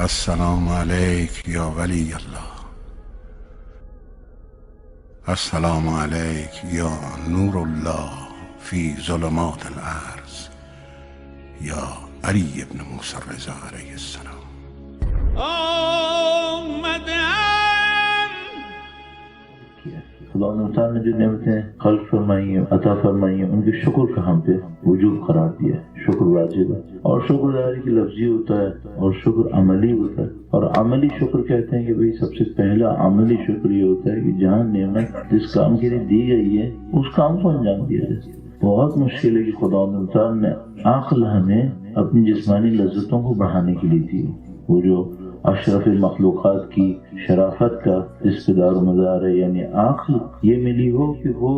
السلام علیک یا ولی اللہ، السلام علیک یا نور اللہ فی ظلمات الارض یا علی ابن موسی الرضا علیہ السلام. خدا تعالیٰ نے جو نعمتیں خلق فرمائی ہیں، عطا فرمائی ہیں، ان کے شکر کا ہم پہ وجوب قرار دیا ہے. شکر واجب ہے، اور شکر ظاہر کی لفظی ہوتا ہے اور شکر عملی ہوتا ہے. اور عملی شکر کہتے ہیں کہ بھئی سب سے پہلا عملی شکر یہ ہوتا ہے کہ جہاں نعمت جس کام کے لیے دی گئی ہے اس کام کو انجام دیا جائے. بہت مشکل ہے کہ خدا تعالیٰ نے عقل ہمیں اپنی جسمانی لذتوں کو بڑھانے کے لیے دی. وہ جو اشرف مخلوقات کی شرافت کا جس پہ دار و مدار ہے، یعنی عقل یہ ملی ہو کہ وہ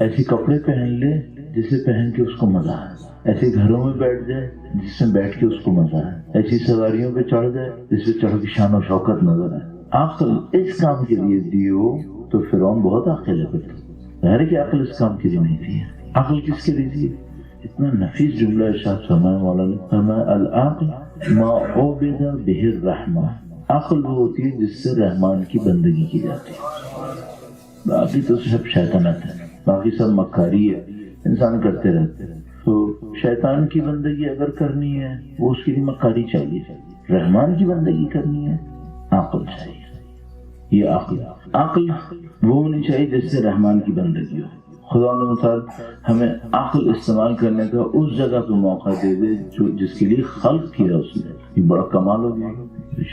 ایسے کپڑے پہن لے جسے پہن کے اس کو مزہ ہے، ایسے گھروں میں بیٹھ جائے جس میں بیٹھ کے اس کو مزہ ہے، ایسی سواریوں پہ چڑھ جائے جس پہ چڑھ کے شان و شوکت نظر آئے. عقل اس کام کے لیے دی ہو تو فرعون بہت عاقل ہے. ظاہر ہے کہ عقل اس کام کے لیے نہیں دی ہے. عقل کس کے لیے دی ہے؟ اتنا نفیس جملہ ارشاد فرمایا مولانا نے، فرمایا العقل ما عبد بہ الرحمن. عقل وہ ہوتی ہے جس سے رحمان کی بندگی کی جاتی ہے. باقی تو سب شیطنت ہے، باقی سب مکاری ہے، انسان کرتے رہتے ہیں. تو شیطان کی بندگی اگر کرنی ہے وہ اس کے لیے مکاری چاہیے، رحمان کی بندگی کرنی ہے عقل چاہیے. یہ عقل وہ ہونی چاہیے جس سے رحمان کی بندگی ہو. خدا تعالیٰ ہمیں عقل استعمال کرنے کا اس جگہ پہ موقع دے دے جو جس کے لیے خلق کیا اس نے. یہ بڑا کمال ہو گیا،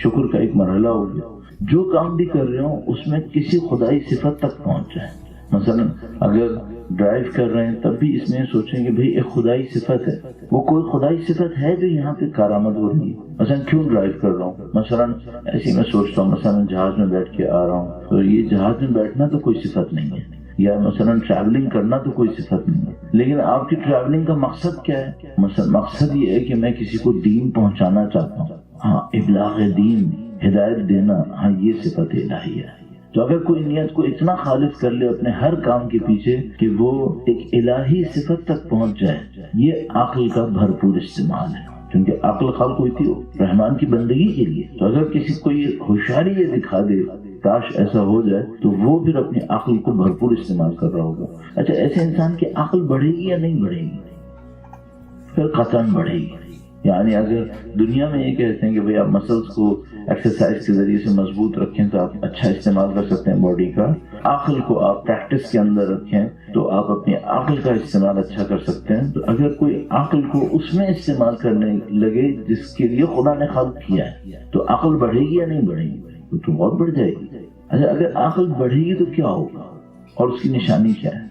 شکر کا ایک مرحلہ ہو گیا. جو کام بھی کر رہے ہوں اس میں کسی خدائی صفت تک پہنچ جائیں. مثلا اگر ڈرائیو کر رہے ہیں تب بھی اس میں سوچیں کہ بھئی ایک خدائی صفت ہے، وہ کوئی خدائی صفت ہے جو یہاں پہ کارآمد ہو رہی ہے. مثلا کیوں ڈرائیو کر رہا ہوں، مثلا ایسے میں سوچتا ہوں مثلا جہاز میں بیٹھ کے آ رہا ہوں تو یہ جہاز میں بیٹھنا تو کوئی صفت نہیں ہے، یا مثلا ٹریولنگ کرنا تو کوئی صفت نہیں ہے. لیکن آپ کی ٹریولنگ کا مقصد کیا ہے؟ مثلا مقصد یہ ہے کہ میں کسی کو دین پہنچانا چاہتا ہوں. ہاں، ابلاغ دین، ہدایت دینا، ہاں یہ صفت الہیہ ہے. تو اگر کوئی نیت کو اتنا خالص کر لے اپنے ہر کام کے پیچھے کہ وہ ایک الہی صفت تک پہنچ جائے، یہ عقل کا بھرپور استعمال ہے. کیونکہ عقل خلق ہوئی تھی رحمان کی بندگی کے لیے. تو اگر کسی کو یہ ہوشیاری یہ دکھا دے کاش ایسا ہو جائے تو وہ پھر اپنی عقل کو بھرپور استعمال کر رہا ہوگا. اچھا، ایسے انسان کی عقل بڑھے گی یا نہیں بڑھے گی؟ پھر قطعاً بڑھے گی. یعنی اگر دنیا میں یہ کہتے ہیں کہ بھئی آپ مسلز کو ایکسرسائز کے ذریعے سے مضبوط رکھیں تو آپ اچھا استعمال کر سکتے ہیں باڈی کا، عقل کو آپ پریکٹس کے اندر رکھیں تو آپ اپنی عقل کا استعمال اچھا کر سکتے ہیں. تو اگر کوئی عقل کو اس میں استعمال کرنے لگے جس کے لیے خدا نے خلق کیا ہے تو عقل بڑھے گی یا نہیں بڑھے گی؟ تو بہت بڑھ جائے گی. اچھا، اگر عقل بڑھے گی تو کیا ہوگا اور اس کی نشانی کیا ہے؟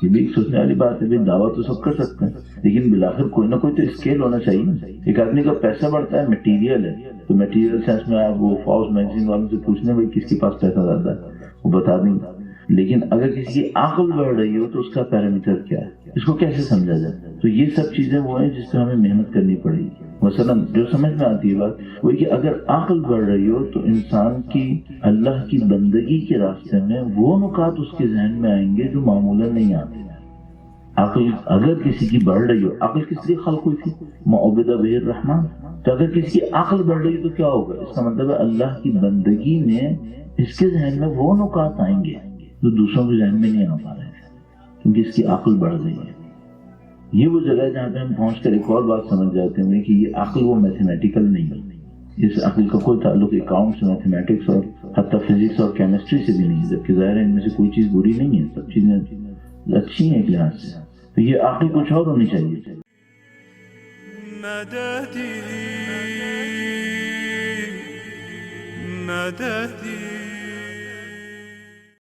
یہ بھی ایک سوچنے والی بات ہے. دعویٰ تو سب کر سکتے ہیں لیکن بالآخر کوئی نہ کوئی تو اسکیل ہونا چاہیے. ایک آدمی کا پیسہ بڑھتا ہے، میٹیریل ہے، تو میٹیریل سینس میں آپ وہ فاؤز میگزین والوں سے پوچھنے بھائی کس کے پاس پیسہ زیادہ ہے، وہ بتا دیں گے. لیکن اگر کسی کی عقل بڑھ رہی ہو تو اس کا پیرامیٹر کیا ہے، اس کو کیسے سمجھا جائے؟ تو یہ سب چیزیں وہ ہیں جس پہ ہمیں محنت کرنی پڑے گی. مثلا جو سمجھ میں آتی ہے بات وہ کہ اگر عقل بڑھ رہی ہو تو انسان کی اللہ کی بندگی کے راستے میں وہ نکات اس کے ذہن میں آئیں گے جو معمولاً نہیں آتے. عقل اگر کسی کی بڑھ رہی ہو، عقل کس لیے خلق ہوئی تھی؟ معبد بہ الرحمن. تو اگر کسی کی عقل بڑھ رہی تو کیا ہوگا؟ اس کا مطلب ہے اللہ کی بندگی میں اس کے ذہن میں وہ نکات آئیں گے جو دوسروں کے ذہن میں نہیں آ پا رہے تھے کیونکہ اس کی عقل بڑھ رہی ہے. یہ وہ جگہ ہے جہاں پہ ہم پہنچ کر ایک اور بات سمجھ جاتے ہیں کہ یہ عقل وہ میتھمیٹیکل نہیں ہے. اس عقل کا کوئی تعلق اکاؤنٹس، میتھمیٹکس اور حتیٰ فزکس اور کیمسٹری سے بھی نہیں ہے، جبکہ ظاہر ہے ان میں سے کوئی چیز بری نہیں ہے، سب چیزیں اچھی ہیں ایک لحاظ سے. تو یہ عقل کچھ اور ہونی چاہیے. مددی